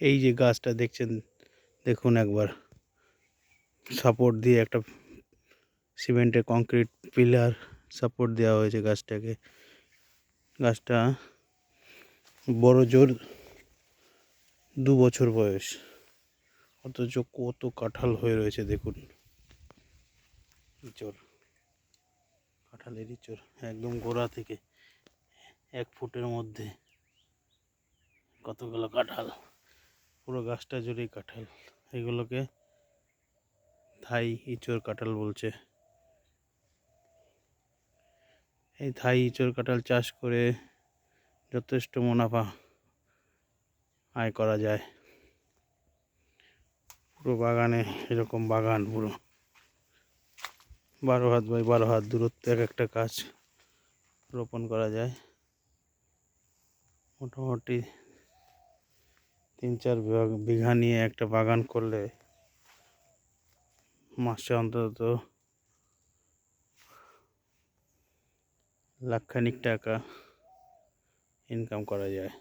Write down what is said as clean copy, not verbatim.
এই যে গাছটা দেখছেন, দেখুন একবার সাপোর্ট দিয়ে একটা সিমেন্টের কংক্রিট পিলার সাপোর্ট দেওয়া হয়েছে গাছটাকে। গাছটা বড় জোর 2 বছর বয়স, অথচ কত কাঁঠাল হয়ে রয়েছে দেখুন। ইঁচড়, কাঁঠালের ইঁচড় একদম গোড়া থেকে 1 ফুটের মধ্যে কতগুলো কাঁঠাল, পুরো গাছটা জুড়েই কাঁঠাল। এগুলোকে থাই ইঁচড় কাঁঠাল বলছে। এই থাই ইঁচড় কাঁঠাল চাষ করে যথেষ্ট মুনাফা আয় করা যায়। পুরো বাগানে এরকম বাগান, পুরো 12 হাত বাই 12 হাত দূরত্বে এক একটা গাছ রোপণ করা যায়। মোটামুটি 3-4 বিঘা নিয়ে একটা বাগান করলে মাসে অন্তত লাখখানিক টাকা ইনকাম করা যায়।